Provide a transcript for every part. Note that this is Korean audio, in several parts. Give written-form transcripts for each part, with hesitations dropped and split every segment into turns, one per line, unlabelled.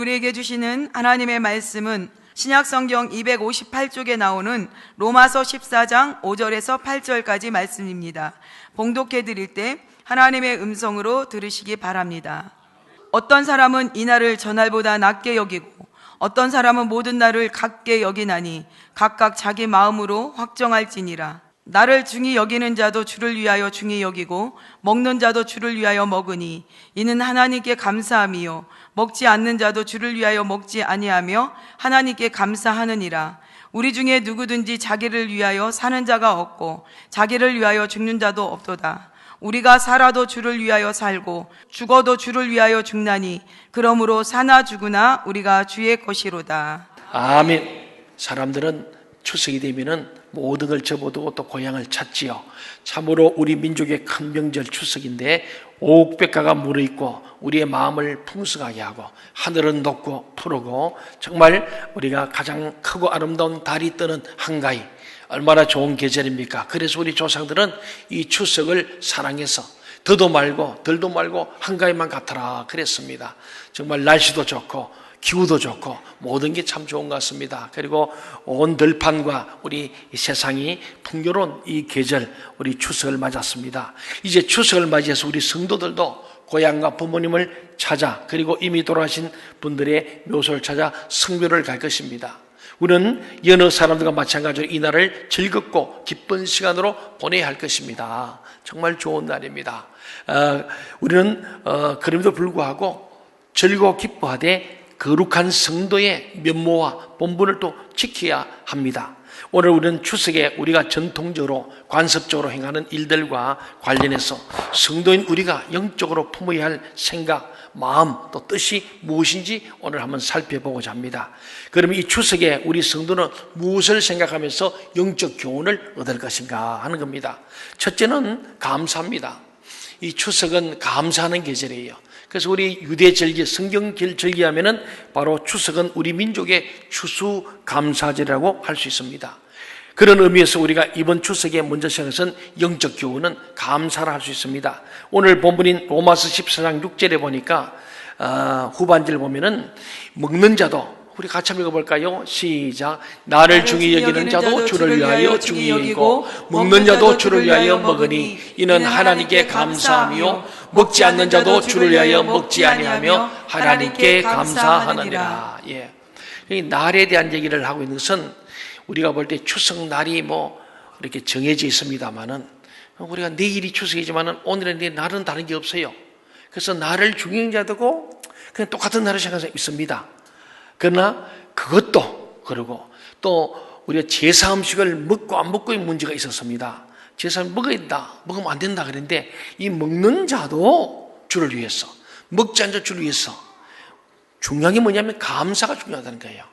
우리에게 주시는 하나님의 말씀은 신약성경 258쪽에 나오는 로마서 14장 5절에서 8절까지 말씀입니다. 봉독해 드릴 때 하나님의 음성으로 들으시기 바랍니다. 어떤 사람은 이날을 저날보다 낮게 여기고 어떤 사람은 모든 날을 같게 여기나니 각각 자기 마음으로 확정할지니라. 나를 중히 여기는 자도 주를 위하여 중히 여기고 먹는 자도 주를 위하여 먹으니 이는 하나님께 감사함이요 먹지 않는 자도 주를 위하여 먹지 아니하며 하나님께 감사하느니라. 우리 중에 누구든지 자기를 위하여 사는 자가 없고 자기를 위하여 죽는 자도 없도다. 우리가 살아도 주를 위하여 살고 죽어도 주를 위하여 죽나니 그러므로 사나 죽으나 우리가 주의 것이로다.
아멘. 사람들은 추석이 되면은 모든 걸 접어두고 또 고향을 찾지요. 참으로 우리 민족의 큰 명절 추석인데 옥백가가 무르익고 우리의 마음을 풍성하게 하고 하늘은 높고 푸르고 정말 우리가 가장 크고 아름다운 달이 뜨는 한가위, 얼마나 좋은 계절입니까? 그래서 우리 조상들은 이 추석을 사랑해서 더도 말고 덜도 말고 한가위만 같아라 그랬습니다. 정말 날씨도 좋고 기후도 좋고 모든 게 참 좋은 것 같습니다. 그리고 온 들판과 우리 세상이 풍요로운 이 계절, 우리 추석을 맞았습니다. 이제 추석을 맞이해서 우리 성도들도 고향과 부모님을 찾아, 그리고 이미 돌아가신 분들의 묘소를 찾아 성묘를 갈 것입니다. 우리는 여느 사람들과 마찬가지로 이 날을 즐겁고 기쁜 시간으로 보내야 할 것입니다. 정말 좋은 날입니다. 우리는 그럼에도 불구하고 즐거워 기뻐하되 거룩한 성도의 면모와 본분을 또 지켜야 합니다. 오늘 우리는 추석에 우리가 전통적으로 관습적으로 행하는 일들과 관련해서 성도인 우리가 영적으로 품어야 할 생각, 마음 또 뜻이 무엇인지 오늘 한번 살펴보고자 합니다. 그러면 이 추석에 우리 성도는 무엇을 생각하면서 영적 교훈을 얻을 것인가 하는 겁니다. 첫째는 감사입니다. 이 추석은 감사하는 계절이에요. 그래서 우리 유대절기, 성경절기 하면은 바로 추석은 우리 민족의 추수감사절이라고 할 수 있습니다. 그런 의미에서 우리가 이번 추석에 먼저 생각해서는 영적 교훈은 감사를 할 수 있습니다. 오늘 본문인 로마서 14장 6절에 보니까 후반절 보면은 먹는 자도, 우리 같이 한번 읽어볼까요? 시작. 나를 중히 여기는 자도 주를 위하여 중히 여기고 먹는 자도 주를 위하여 먹으니 이는 하나님께 감사하며 먹지 않는 자도 주를 위하여 먹지 아니하며 하나님께 감사하느니라. 예. 이 날에 대한 얘기를 하고 있는 것은 우리가 볼 때 추석 날이 뭐 이렇게 정해져 있습니다만은 우리가 내일이 추석이지만은 오늘은 내 날은 다른 게 없어요. 그래서 날을 중요하다고 그냥 똑같은 날을 생각하고 있습니다. 그러나 그것도 그러고 또 우리가 제사 음식을 먹고 안 먹고의 문제가 있었습니다. 제사 먹어야 된다, 먹으면 안 된다 그랬는데 이 먹는 자도 주를 위해서, 먹지 않는 자 주를 위해서 중요한 게 뭐냐면 감사가 중요하다는 거예요.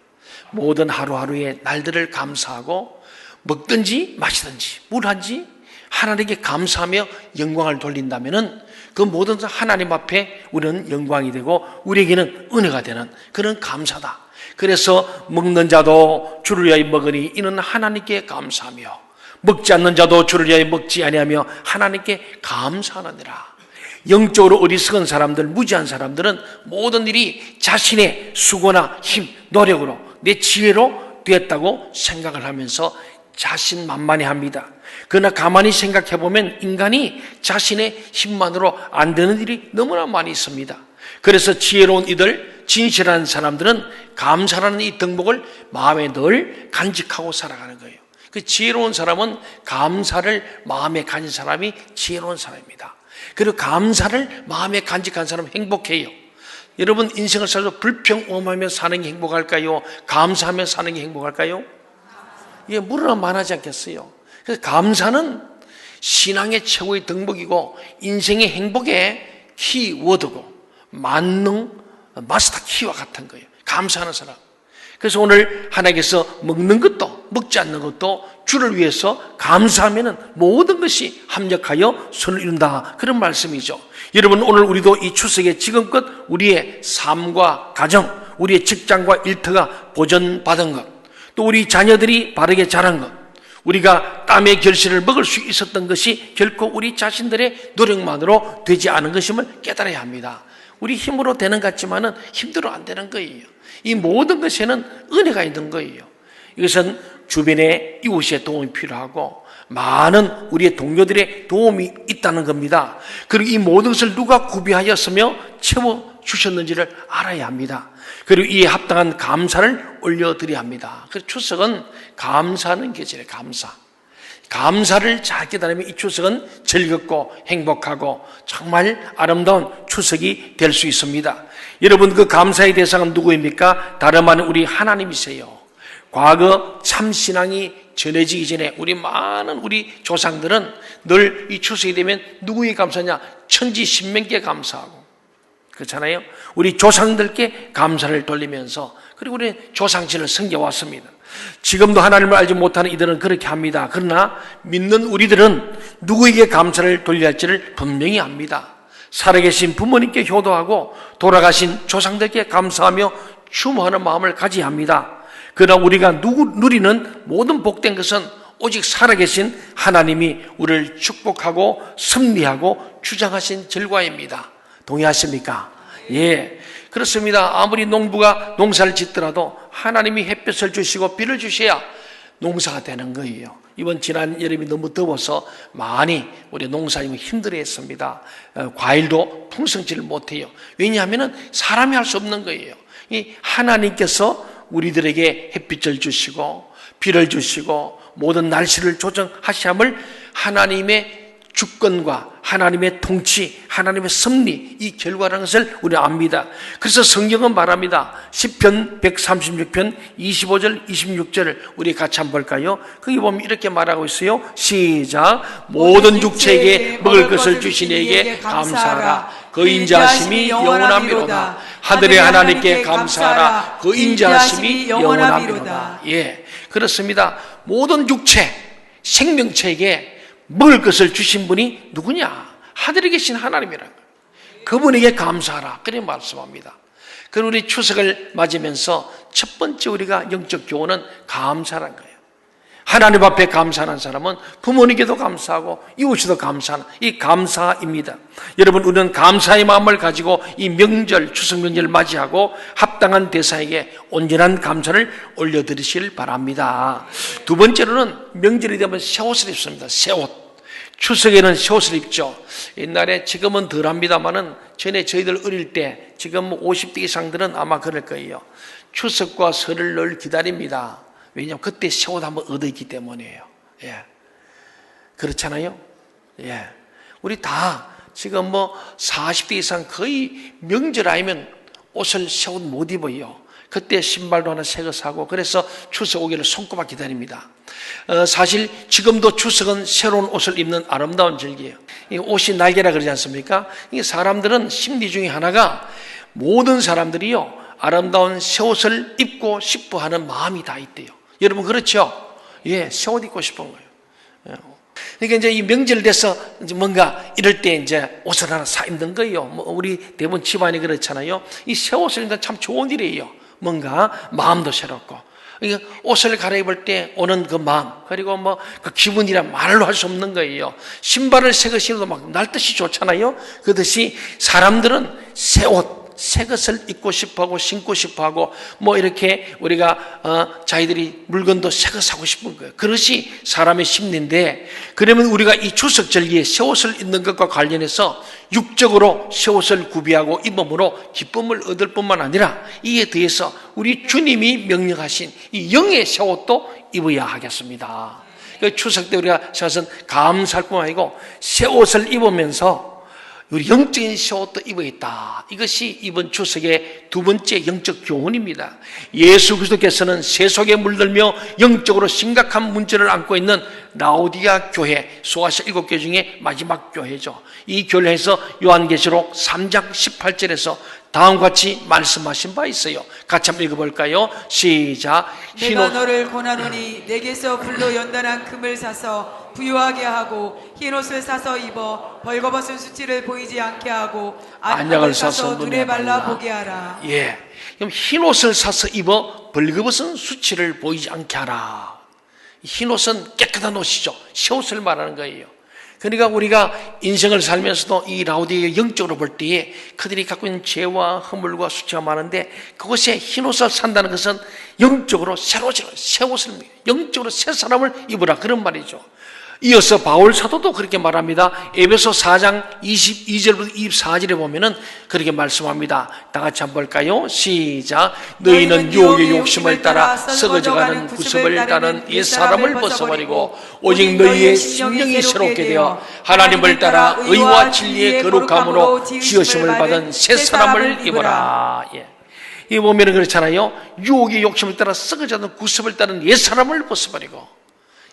모든 하루하루의 날들을 감사하고 먹든지 마시든지 뭘 하든지 하나님께 감사하며 영광을 돌린다면은 그 모든 하나님 앞에 우리는 영광이 되고 우리에게는 은혜가 되는 그런 감사다. 그래서 먹는 자도 주를 위하여 먹으니 이는 하나님께 감사하며 먹지 않는 자도 주를 위하여 먹지 아니하며 하나님께 감사하느니라. 영적으로 어리석은 사람들, 무지한 사람들은 모든 일이 자신의 수고나 힘, 노력으로 내 지혜로 되었다고 생각을 하면서 자신만만해합니다. 그러나 가만히 생각해보면 인간이 자신의 힘만으로 안 되는 일이 너무나 많이 있습니다. 그래서 지혜로운 이들, 진실한 사람들은 감사라는 이 덕목을 마음에 늘 간직하고 살아가는 거예요. 그 지혜로운 사람은 감사를 마음에 가진 사람이 지혜로운 사람입니다. 그리고 감사를 마음에 간직한 사람은 행복해요. 여러분 인생을 살면서 불평오하며 사는 게 행복할까요? 감사하며 사는 게 행복할까요? 이게 물어나 많하지 않겠어요? 그래서 감사는 신앙의 최고의 덕목이고 인생의 행복의 키워드고 만능 마스터 키와 같은 거예요. 감사하는 사람. 그래서 오늘 하나님께서 먹는 것도 먹지 않는 것도 주를 위해서 감사하면 모든 것이 합력하여 선을 이룬다. 그런 말씀이죠. 여러분 오늘 우리도 이 추석에 지금껏 우리의 삶과 가정, 우리의 직장과 일터가 보전받은 것, 또 우리 자녀들이 바르게 자란 것, 우리가 땀의 결실을 먹을 수 있었던 것이 결코 우리 자신들의 노력만으로 되지 않은 것임을 깨달아야 합니다. 우리 힘으로 되는 것 같지만은 힘들어 안 되는 거예요. 이 모든 것에는 은혜가 있는 거예요. 이것은 주변의 이웃의 도움이 필요하고 많은 우리의 동료들의 도움이 있다는 겁니다. 그리고 이 모든 것을 누가 구비하였으며 채워주셨는지를 알아야 합니다. 그리고 이에 합당한 감사를 올려드려야 합니다. 그래서 추석은 감사하는 계절이에요. 감사를 잘 깨달으면 이 추석은 즐겁고 행복하고 정말 아름다운 추석이 될 수 있습니다. 여러분, 그 감사의 대상은 누구입니까? 다름 아닌 우리 하나님이세요. 과거 참신앙이 전해지기 전에 우리 조상들은 늘 이 추석이 되면 누구에게 감사하냐? 천지신명께 감사하고, 그렇잖아요. 우리 조상들께 감사를 돌리면서, 그리고 우리 조상신을 섬겨왔습니다. 지금도 하나님을 알지 못하는 이들은 그렇게 합니다. 그러나 믿는 우리들은 누구에게 감사를 돌려야 할지를 분명히 압니다. 살아계신 부모님께 효도하고 돌아가신 조상들께 감사하며 추모하는 마음을 가져야 합니다. 그러나 우리가 누리는 모든 복된 것은 오직 살아계신 하나님이 우리를 축복하고 섭리하고 주장하신 결과입니다. 동의하십니까? 예, 그렇습니다. 아무리 농부가 농사를 짓더라도 하나님이 햇볕을 주시고 비를 주셔야 농사가 되는 거예요. 지난 여름이 너무 더워서 많이 우리 농사님이 힘들어했습니다. 과일도 풍성치를 못해요. 왜냐하면 사람이 할 수 없는 거예요. 이 하나님께서 우리들에게 햇빛을 주시고 비를 주시고 모든 날씨를 조정하심을 하나님의 주권과 하나님의 통치, 하나님의 섭리, 이 결과라는 것을 우리는 압니다. 그래서 성경은 말합니다. 시편 136편 25절 26절을 우리 같이 한번 볼까요? 거기 보면 이렇게 말하고 있어요. 시작. 모든 육체에게 먹을 것을 주신 이에게 감사하라. 그 인자하심이 영원하미로다. 하늘의 하나님께 감사하라. 그 인자하심이 영원하미로다. 예, 그렇습니다. 모든 육체, 생명체에게 먹을 것을 주신 분이 누구냐? 하늘에 계신 하나님이라는 거예요. 그분에게 감사하라. 그렇게 말씀합니다. 그럼 우리 추석을 맞으면서 첫 번째 우리가 영적 교훈은 감사라는 거예요. 하나님 앞에 감사하는 사람은 부모님께도 감사하고 이웃에도 감사하는 이 감사입니다. 여러분, 우리는 감사의 마음을 가지고 이 명절, 추석 명절을 맞이하고 합당한 대상에게 온전한 감사를 올려드리시길 바랍니다. 두 번째로는 명절이 되면 새 옷을 입습니다. 새 옷. 추석에는 새 옷을 입죠. 옛날에, 지금은 덜 합니다만은 전에 저희들 어릴 때, 지금 50대 이상들은 아마 그럴 거예요. 추석과 설을 늘 기다립니다. 왜냐하면 그때 새 옷 한번 얻어있기 때문이에요. 예. 그렇잖아요? 예. 우리 다 지금 40대 이상 거의 명절 아니면 옷을 새 옷 못 입어요. 그때 신발도 하나 새 거 사고, 그래서 추석 오기를 손꼽아 기다립니다. 사실 지금도 추석은 새로운 옷을 입는 아름다운 절기예요. 이 옷이 날개라 그러지 않습니까? 이 사람들은 심리 중에 하나가, 모든 사람들이요, 아름다운 새 옷을 입고 싶어 하는 마음이 다 있대요. 여러분, 그렇죠? 예, 새 옷 입고 싶은 거예요. 그러니까 이제 이 명절 돼서 이제 뭔가 이럴 때 이제 옷을 하나 사 입는 거예요. 우리 대부분 집안이 그렇잖아요. 이 새 옷을 입는 참 좋은 일이에요. 뭔가 마음도 새롭고. 그러니까 옷을 갈아입을 때 오는 그 마음, 그리고 그 기분이란 말로 할 수 없는 거예요. 신발을 새 거 신어도 막 날듯이 좋잖아요. 그렇듯이 사람들은 새 옷, 새 것을 입고 싶어하고 신고 싶어하고 이렇게 우리가 자기들이 물건도 새 거 사고 싶은 거예요. 그것이 사람의 심리인데, 그러면 우리가 이 추석 절기에 새 옷을 입는 것과 관련해서 육적으로 새 옷을 구비하고 입음으로 기쁨을 얻을 뿐만 아니라 이에 대해서 우리 주님이 명령하신 이 영의 새 옷도 입어야 하겠습니다. 추석 때 우리가 사실은 감사할 뿐만 아니고 새 옷을 입으면서 우리 영적인 새 옷도 입어야겠다. 이것이 이번 추석의 두 번째 영적 교훈입니다. 예수 그리스도께서는 세속에 물들며 영적으로 심각한 문제를 안고 있는 라오디아 교회, 소아시아 7교회 중에 마지막 교회죠. 이 교회에서 요한계시록 3장 18절에서 다음과 같이 말씀하신 바 있어요. 같이 한번 읽어볼까요? 시작.
내가 너를 권하노니 내게서 불로 연단한 금을 사서 부유하게 하고 흰옷을 사서 입어 벌거벗은 수치를 보이지 않게 하고 안약을 사서 눈에 발라 보게 하라.
예, 그럼 흰옷을 사서 입어 벌거벗은 수치를 보이지 않게 하라. 흰옷은 깨끗한 옷이죠. 새 옷을 말하는 거예요. 그러니까 우리가 인생을 살면서도 이 라우디에 영적으로 볼 때에 그들이 갖고 있는 죄와 허물과 수치가 많은데 그것에 흰옷을 산다는 것은 영적으로 새 옷을 영적으로 새 사람을 입으라 그런 말이죠. 이어서 바울 사도도 그렇게 말합니다. 에베소 4장 22절부터 24절에 보면은 그렇게 말씀합니다. 다 같이 한번 볼까요? 시작. 너희는 유혹의 욕심을 따라 썩어져가는 구습을 따른 옛사람을 벗어버리고 오직 너희의 심령이 새롭게 되어 하나님을 따라 의와 진리의 거룩함으로 지으심을 받은 새 사람을 입어라. 예. 이 보면은 그렇잖아요. 유혹의 욕심을 따라 썩어져가는 구습을 따른 옛사람을 벗어버리고,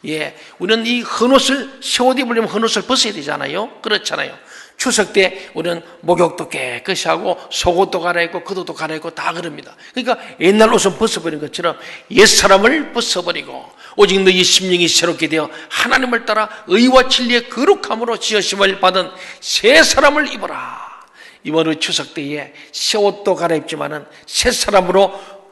예, 우리는 이 헌옷을, 새 옷 입으려면 헌옷을 벗어야 되잖아요. 그렇잖아요. 추석 때 우리는 목욕도 깨끗이 하고 속옷도 갈아입고 겉옷도 갈아입고 다 그럽니다. 그러니까 옛날 옷은 벗어버린 것처럼 옛사람을 벗어버리고 오직 너희 심령이 새롭게 되어 하나님을 따라 의와 진리의 거룩함으로 지으심을 받은 새 사람을 입어라. 이번 우 추석 때에 새 옷도 갈아입지만은 새 사람으로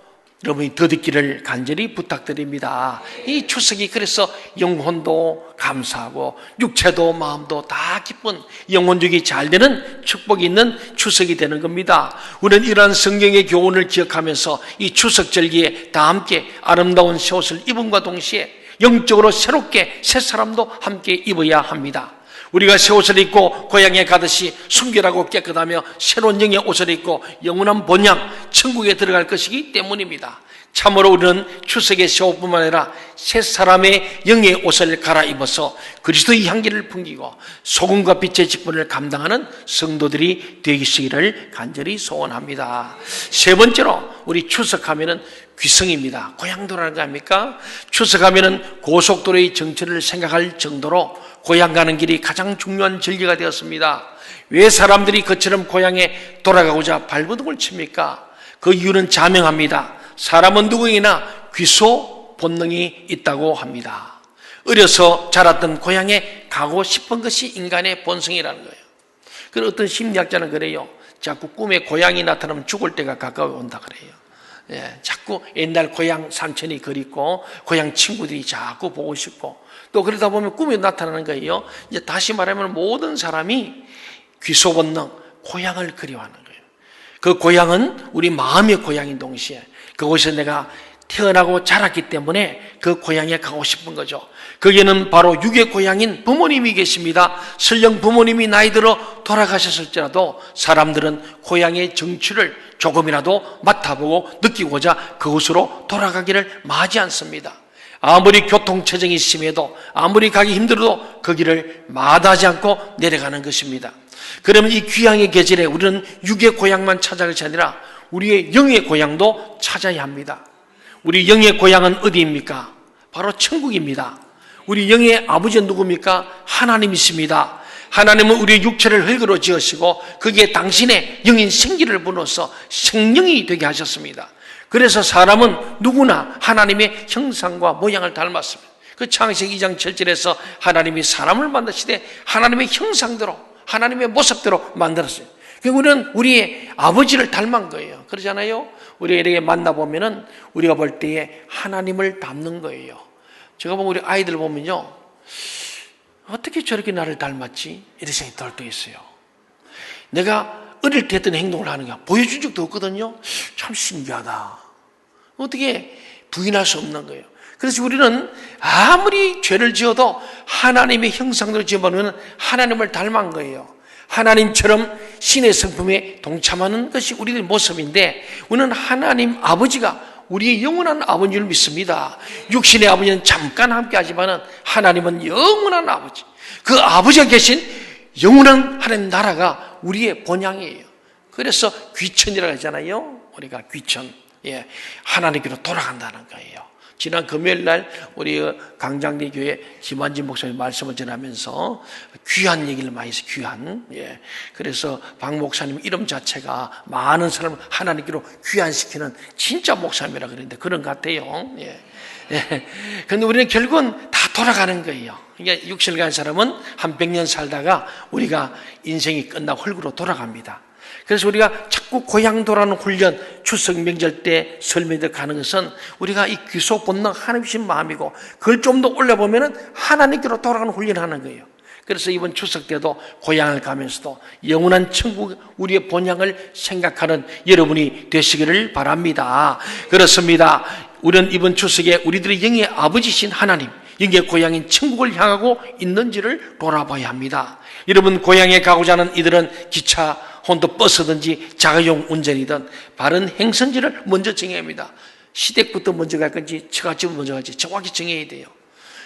여러분이 더듣기를 간절히 부탁드립니다. 이 추석이 그래서 영혼도 감사하고 육체도 마음도 다 기쁜 영혼적이 잘 되는 축복이 있는 추석이 되는 겁니다. 우리는 이러한 성경의 교훈을 기억하면서 이 추석 절기에 다 함께 아름다운 새 옷을 입음과 동시에 영적으로 새롭게 새 사람도 함께 입어야 합니다. 우리가 새 옷을 입고 고향에 가듯이 순결하고 깨끗하며 새로운 영의 옷을 입고 영원한 본향 천국에 들어갈 것이기 때문입니다. 참으로 우리는 추석의 새 옷뿐만 아니라 새 사람의 영의 옷을 갈아입어서 그리스도의 향기를 풍기고 소금과 빛의 직분을 감당하는 성도들이 되시기를 간절히 소원합니다. 세 번째로 우리 추석하면은 귀성입니다. 고향도라는 거 아닙니까? 추석하면은 고속도로의 정체를 생각할 정도로 고향 가는 길이 가장 중요한 절기가 되었습니다. 왜 사람들이 그처럼 고향에 돌아가고자 발버둥을 칩니까? 그 이유는 자명합니다. 사람은 누구이나 귀소 본능이 있다고 합니다. 어려서 자랐던 고향에 가고 싶은 것이 인간의 본성이라는 거예요. 그리고 어떤 심리학자는 그래요. 자꾸 꿈에 고향이 나타나면 죽을 때가 가까워 온다 그래요. 예, 자꾸 옛날 고향 산천이 그립고 고향 친구들이 자꾸 보고 싶고 또 그러다 보면 꿈에 나타나는 거예요. 이제 다시 말하면 모든 사람이 귀소 본능, 고향을 그리워하는 거예요. 그 고향은 우리 마음의 고향인 동시에 그곳에 내가 태어나고 자랐기 때문에 그 고향에 가고 싶은 거죠. 거기에는 바로 육의 고향인 부모님이 계십니다. 설령 부모님이 나이 들어 돌아가셨을지라도 사람들은 고향의 정취를 조금이라도 맡아보고 느끼고자 그곳으로 돌아가기를 마지 않습니다. 아무리 교통체증이 심해도 아무리 가기 힘들어도 그 길을 마다하지 않고 내려가는 것입니다. 그러면 이 귀향의 계절에 우리는 육의 고향만 찾아갈 것이 아니라 우리의 영의 고향도 찾아야 합니다. 우리 영의 고향은 어디입니까? 바로 천국입니다. 우리 영의 아버지는 누굽니까? 하나님이십니다. 하나님은 우리의 육체를 흙으로 지으시고 거기에 당신의 영인 생기를 불어서 생명이 되게 하셨습니다. 그래서 사람은 누구나 하나님의 형상과 모양을 닮았습니다. 그 창세기 2장 7절에서 하나님이 사람을 만드시되 하나님의 형상대로 하나님의 모습대로 만들었어요. 우리는 우리의 아버지를 닮은 거예요. 그러잖아요. 우리가 이렇게 만나보면은 우리가 볼 때에 하나님을 닮는 거예요. 제가 보면 우리 아이들 보면요. 어떻게 저렇게 나를 닮았지? 이런 생각이 들 때 있어요. 내가 어릴 때 했던 행동을 하는 게 보여준 적도 없거든요. 참 신기하다. 어떻게 부인할 수 없는 거예요. 그래서 우리는 아무리 죄를 지어도 하나님의 형상대로 지어보면 하나님을 닮은 거예요. 하나님처럼 신의 성품에 동참하는 것이 우리들의 모습인데 우리는 하나님 아버지가 우리의 영원한 아버지인 줄 믿습니다. 육신의 아버지는 잠깐 함께 하지만 하나님은 영원한 아버지. 그 아버지가 계신 영원한 하나님 나라가 우리의 본향이에요. 그래서 귀천이라고 하잖아요. 우리가 귀천. 예, 하나님께로 돌아간다는 거예요. 지난 금요일 날 우리 강장리 교회 김환진 목사님 말씀을 전하면서 귀한 얘기를 많이 했어요. 귀한. 예. 그래서 박 목사님 이름 자체가 많은 사람을 하나님께로 귀환시키는 진짜 목사님이라 그랬는데 그런 것 같아요. 예. 예. 근데 우리는 결국은 다 돌아가는 거예요. 그러니까 육신을 가진 사람은 한 100년 살다가 우리가 인생이 끝나고 흙으로 돌아갑니다. 그래서 우리가 자꾸 고향 돌아가는 훈련, 추석 명절 때 설명들 가는 것은 우리가 이 귀소 본능 하나님이신 마음이고 그걸 좀 더 올려보면은 하나님께로 돌아가는 훈련을 하는 거예요. 그래서 이번 추석 때도 고향을 가면서도 영원한 천국 우리의 본향을 생각하는 여러분이 되시기를 바랍니다. 그렇습니다. 우리는 이번 추석에 우리들의 영의 아버지신 하나님, 영의 고향인 천국을 향하고 있는지를 돌아봐야 합니다. 여러분, 고향에 가고자 하는 이들은 기차, 혼도 버스든지 자가용 운전이든 바른 행선지를 먼저 정해야 합니다. 시댁부터 먼저 갈 건지 처갓집부터 먼저 갈지 정확히 정해야 돼요.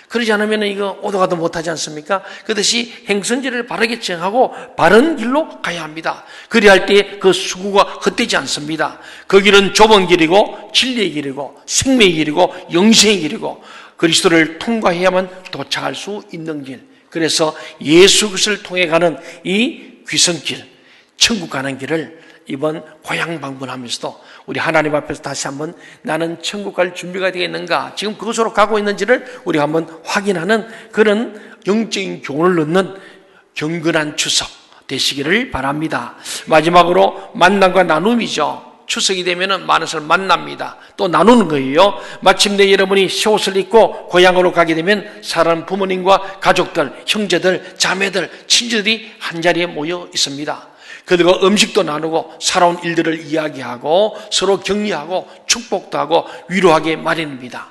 그러지 않으면 이거 오도 가도 못하지 않습니까? 그것이 행선지를 바르게 정하고 바른 길로 가야 합니다. 그리할 때 그 수고가 헛되지 않습니다. 그 길은 좁은 길이고 진리의 길이고 생명의 길이고 영생의 길이고 그리스도를 통과해야만 도착할 수 있는 길. 그래서 예수 그리스도를 통해 가는 이 귀성길, 천국 가는 길을 이번 고향 방문하면서도 우리 하나님 앞에서 다시 한번 나는 천국 갈 준비가 되겠는가, 지금 그것으로 가고 있는지를 우리가 한번 확인하는 그런 영적인 교훈을 넣는 경건한 추석 되시기를 바랍니다. 마지막으로 만남과 나눔이죠. 추석이 되면은 많은 사람 만납니다. 또 나누는 거예요. 마침내 여러분이 새 옷을 입고 고향으로 가게 되면 사랑하는 부모님과 가족들, 형제들, 자매들, 친지들이 한자리에 모여 있습니다. 그들과 음식도 나누고 살아온 일들을 이야기하고 서로 격려하고 축복도 하고 위로하게 마련입니다.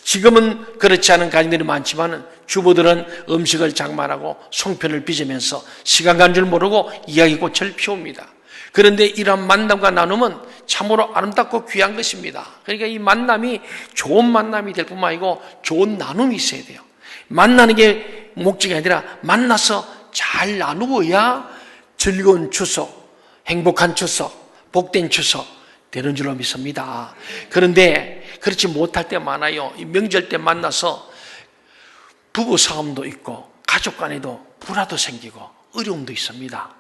지금은 그렇지 않은 가정들이 많지만 주부들은 음식을 장만하고 송편을 빚으면서 시간 간 줄 모르고 이야기꽃을 피웁니다. 그런데 이러한 만남과 나눔은 참으로 아름답고 귀한 것입니다. 그러니까 이 만남이 좋은 만남이 될 뿐만 아니고 좋은 나눔이 있어야 돼요. 만나는 게 목적이 아니라 만나서 잘 나누어야 즐거운 추석, 행복한 추석, 복된 추석 되는 줄로 믿습니다. 그런데 그렇지 못할 때 많아요. 이 명절 때 만나서 부부 싸움도 있고 가족 간에도 불화도 생기고 어려움도 있습니다.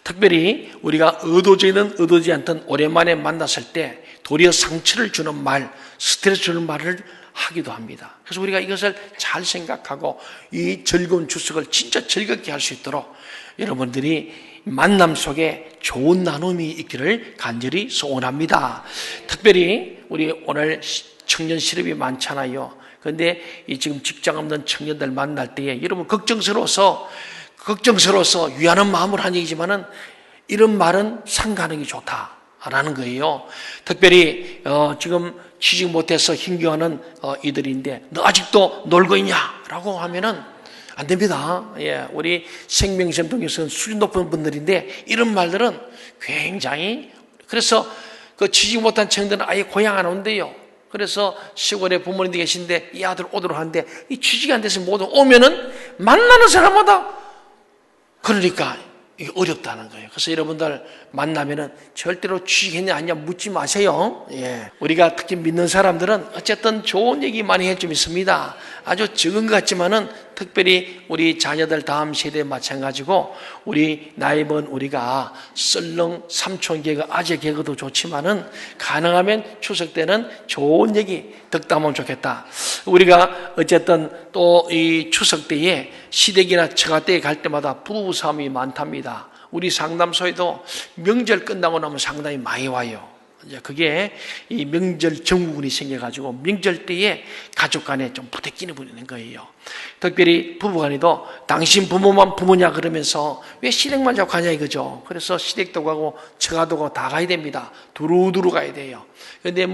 특별히 우리가 의도되든 의도되지 않든 오랜만에 만났을 때 도리어 상처를 주는 말, 스트레스 주는 말을 하기도 합니다. 그래서 우리가 이것을 잘 생각하고 이 즐거운 추석을 진짜 즐겁게 할 수 있도록 여러분들이 만남 속에 좋은 나눔이 있기를 간절히 소원합니다. 특별히 우리 오늘 청년 실업이 많잖아요. 그런데 이 지금 직장 없는 청년들 만날 때에 여러분 걱정스러워서 위하는 마음으로 한 얘기지만은 이런 말은 상가하는 게 좋다라는 거예요. 특별히 지금 취직 못해서 힘겨워하는 이들인데 너 아직도 놀고 있냐라고 하면은 안 됩니다. 예, 우리 생명샘 통해서는 수준 높은 분들인데 이런 말들은 굉장히, 그래서 그 취직 못한 청년들은 아예 고향 안 온대요. 그래서 시골에 부모님들이 계신데 이 아들 오도록 하는데 이 취직이 안 돼서 못 오면은 만나는 사람마다 그러니까 이게 어렵다는 거예요. 그래서 여러분들 만나면은 절대로 취직했냐 아니냐 묻지 마세요. 예. 우리가 특히 믿는 사람들은 어쨌든 좋은 얘기 많이 해 좀 있습니다. 아주 적은 것 같지만은 특별히 우리 자녀들 다음 세대에 마찬가지고 우리 나이 먹은 우리가 썰렁 삼촌 개그 아재 개그도 좋지만은 가능하면 추석 때는 좋은 얘기 덕담하면 좋겠다. 우리가 어쨌든 또 이 추석 때에 시댁이나 처가 때에 갈 때마다 부부싸움이 많답니다. 우리 상담소에도 명절 끝나고 나면 상당히 많이 와요. 이제 그게 이 명절 증후군이 생겨가지고 명절 때에 가족 간에 좀 부대끼는 분이 있는 거예요. 특별히 부부 간에도 당신 부모만 부모냐 그러면서 왜 시댁만 자꾸 가냐 이거죠. 그래서 시댁도 가고 처가도 가고 다 가야 됩니다. 두루두루 가야 돼요. 근데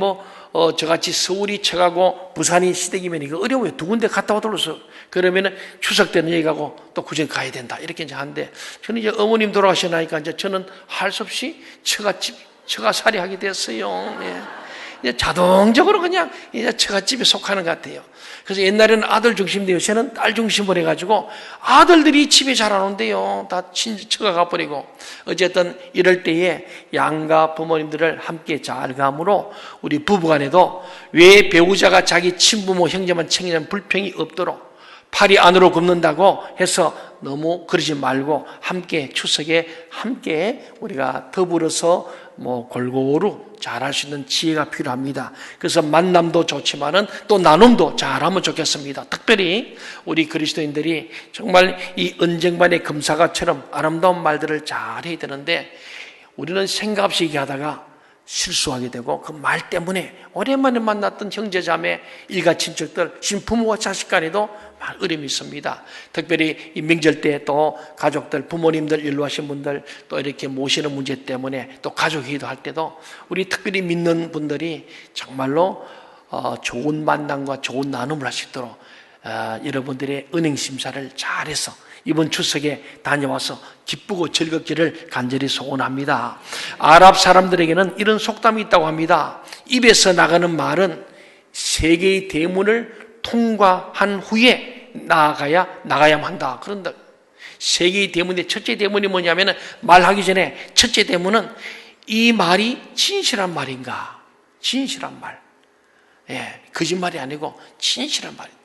저같이 서울이 처가고 부산이 시댁이면 이거 어려워요. 두 군데 갔다 와들어서 그러면은 추석 때는 여기 가고 또 그전 가야 된다 이렇게 이제 하는데, 저는 이제 어머님 돌아가시나니까 이제 저는 할 수 없이 처가살이 하게 됐어요. 예. 이제 자동적으로 그냥 이제 처갓집에 속하는 것 같아요. 그래서 옛날에는 아들 중심인데 요새는 딸 중심으로 해가지고 아들들이 집에 잘 안 온대요. 다 처가 가버리고. 어쨌든 이럴 때에 양가 부모님들을 함께 잘 감으로 우리 부부간에도 왜 배우자가 자기 친부모 형제만 챙기는 불평이 없도록 팔이 안으로 굽는다고 해서 너무 그러지 말고 함께 추석에 함께 우리가 더불어서 골고루 잘할 수 있는 지혜가 필요합니다. 그래서 만남도 좋지만은 또 나눔도 잘하면 좋겠습니다. 특별히 우리 그리스도인들이 정말 이 언쟁반의 금사가처럼 아름다운 말들을 잘 해야 되는데 우리는 생각 없이 얘기하다가 실수하게 되고 그 말 때문에 오랜만에 만났던 형제자매, 일가 친척들, 부모와 자식 간에도 막 어려움이 있습니다. 특별히 이 명절 때 또 가족들, 부모님들, 연로하신 분들 또 이렇게 모시는 문제 때문에 또 가족회의도 할 때도 우리 특별히 믿는 분들이 정말로 좋은 만남과 좋은 나눔을 할 수 있도록 여러분들의 은행 심사를 잘해서 이번 추석에 다녀와서 기쁘고 즐겁기를 간절히 소원합니다. 아랍 사람들에게는 이런 속담이 있다고 합니다. 입에서 나가는 말은 세계의 대문을 통과한 후에 나가야만 한다. 그런다. 세계의 대문의 첫째 대문이 뭐냐면 말하기 전에 첫째 대문은 이 말이 진실한 말인가? 진실한 말. 거짓말이 아니고 진실한 말입니다.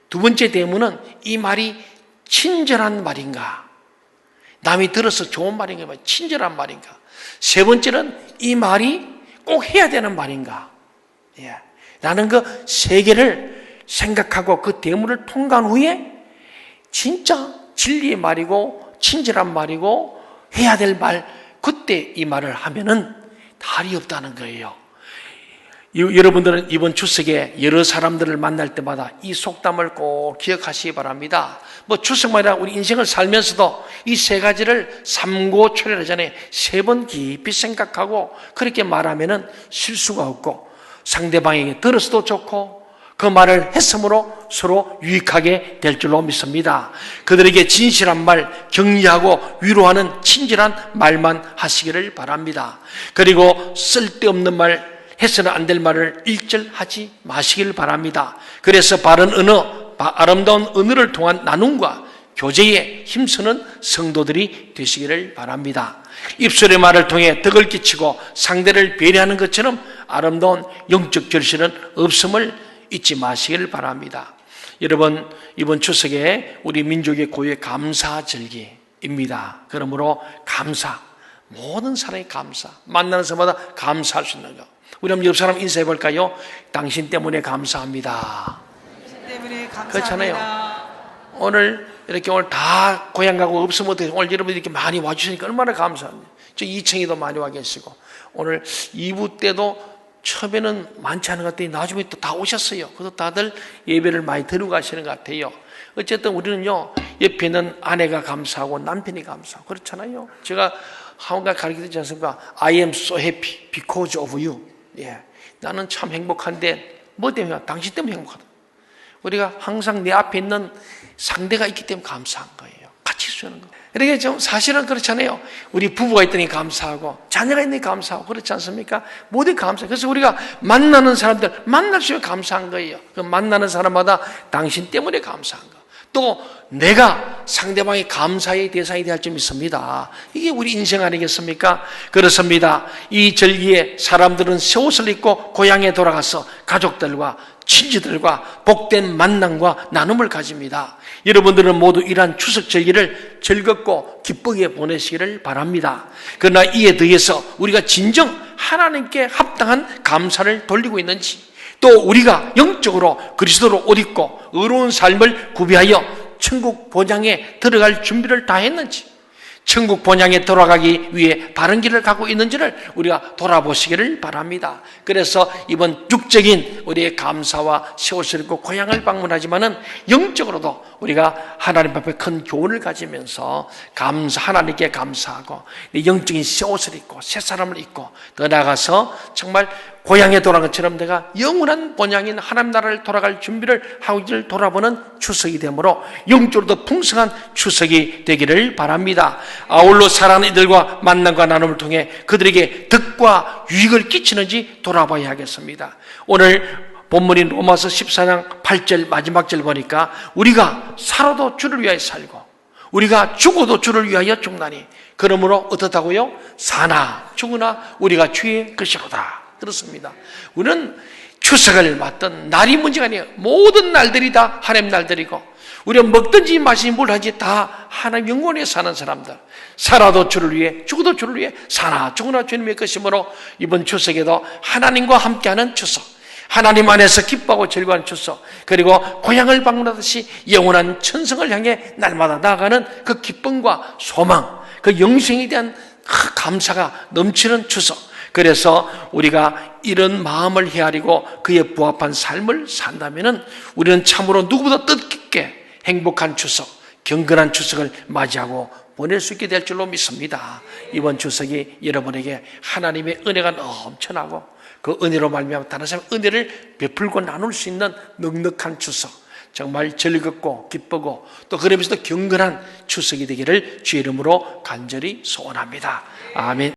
두 번째 대문은 이 말이 친절한 말인가? 남이 들어서 좋은 말인가? 친절한 말인가? 세 번째는 이 말이 꼭 해야 되는 말인가? 라는 그 세 개를 생각하고 그 대문을 통과한 후에 진짜 진리의 말이고 친절한 말이고 해야 될 말, 그때 이 말을 하면은 달이 없다는 거예요. 여러분들은 이번 추석에 여러 사람들을 만날 때마다 이 속담을 꼭 기억하시기 바랍니다. 추석만 아니라 우리 인생을 살면서도 이 세 가지를 삼고초려하기 전에 세 번 깊이 생각하고 그렇게 말하면은 실수가 없고 상대방에게 들어서도 좋고 그 말을 했으므로 서로 유익하게 될 줄로 믿습니다. 그들에게 진실한 말, 격려하고 위로하는 친절한 말만 하시기를 바랍니다. 그리고 쓸데없는 말, 해서는 안 될 말을 일절하지 마시길 바랍니다. 그래서 바른 언어, 아름다운 언어를 통한 나눔과 교제에 힘쓰는 성도들이 되시기를 바랍니다. 입술의 말을 통해 덕을 끼치고 상대를 배려하는 것처럼 아름다운 영적 결실은 없음을 잊지 마시길 바랍니다. 여러분, 이번 추석에 우리 민족의 고유의 감사절기입니다. 그러므로 감사, 모든 사람이 감사, 만나는 사람마다 감사할 수 있는 것. 우리 한번 옆 사람 인사해 볼까요? 당신 때문에 감사합니다.
당신 때문에 감사합니다.
그렇잖아요. 오늘 다 고향 가고 없으면 어떡해. 오늘 여러분들이 이렇게 많이 와주시니까 얼마나 감사합니다. 저 2층에도 많이 와 계시고 오늘 2부 때도 처음에는 많지 않은 것 같더니 나중에 또 다 오셨어요. 그래서 다들 예배를 많이 드리고 가시는 것 같아요. 어쨌든 우리는요, 옆에 있는 아내가 감사하고 남편이 감사하고 그렇잖아요. 제가 한국가 가르치지 않습니까? I am so happy because of you. 나는 참 행복한데 뭐 때문에? 당신 때문에 행복하다. 우리가 항상 내 앞에 있는 상대가 있기 때문에 감사한 거예요. 같이 쓰는 거. 그러니까 좀 사실은 그렇잖아요. 우리 부부가 있더니 감사하고 자녀가 있더니 감사하고 그렇지 않습니까? 모두 감사해요. 그래서 우리가 만나는 사람들 만날 수 있으면 감사한 거예요. 그 만나는 사람마다 당신 때문에 감사한 거. 또 내가 상대방의 감사의 대상이 되어 좀 있습니다. 이게 우리 인생 아니겠습니까? 그렇습니다. 이 절기에 사람들은 새 옷을 입고 고향에 돌아가서 가족들과 친지들과 복된 만남과 나눔을 가집니다. 여러분들은 모두 이러한 추석 절기를 즐겁고 기쁘게 보내시기를 바랍니다. 그러나 이에 더해서 우리가 진정 하나님께 합당한 감사를 돌리고 있는지, 또 우리가 영적으로 그리스도로 옷 입고 의로운 삶을 구비하여 천국 본향에 들어갈 준비를 다 했는지, 천국 본향에 돌아가기 위해 바른 길을 가고 있는지를 우리가 돌아보시기를 바랍니다. 그래서 이번 육적인 우리의 감사와 새 옷을 입고 고향을 방문하지만은 영적으로도 우리가 하나님 앞에 큰 교훈을 가지면서 하나님께 감사하고 영적인 새 옷을 입고 새 사람을 입고 더 나아가서 정말 고향에 돌아간 것처럼 내가 영원한 본향인 하나님 나라를 돌아갈 준비를 하기를 돌아보는 추석이 되므로 영적으로도 풍성한 추석이 되기를 바랍니다. 아울러 사랑하는 이들과 만남과 나눔을 통해 그들에게 덕과 유익을 끼치는지 돌아봐야 하겠습니다. 오늘 본문인 로마서 14장 8절 마지막 절 보니까 우리가 살아도 주를 위하여 살고 우리가 죽어도 주를 위하여 죽나니 그러므로 어떻다고요? 사나 죽으나 우리가 주의 것이로다. 그렇습니다. 우리는 추석을 맞던 날이 문제가 아니에요. 모든 날들이 다 하나님 날들이고 우리가 먹든지 마시든지 뭘 하지 다 하나님 영원히 사는 사람들. 살아도 주를 위해 죽어도 주를 위해 사나 죽으나 주님의 것이므로 이번 추석에도 하나님과 함께하는 추석, 하나님 안에서 기뻐하고 즐거워하는 추석, 그리고 고향을 방문하듯이 영원한 천성을 향해 날마다 나아가는 그 기쁨과 소망, 그 영생에 대한 감사가 넘치는 추석, 그래서 우리가 이런 마음을 헤아리고 그에 부합한 삶을 산다면 우리는 참으로 누구보다 뜻깊게 행복한 추석, 경건한 추석을 맞이하고 보낼 수 있게 될 줄로 믿습니다. 이번 추석이 여러분에게 하나님의 은혜가 넘쳐나고 그 은혜로 말미암아 다른 사람 은혜를 베풀고 나눌 수 있는 넉넉한 추석, 정말 즐겁고 기쁘고 또 그러면서도 경건한 추석이 되기를 주의 이름으로 간절히 소원합니다. 아멘.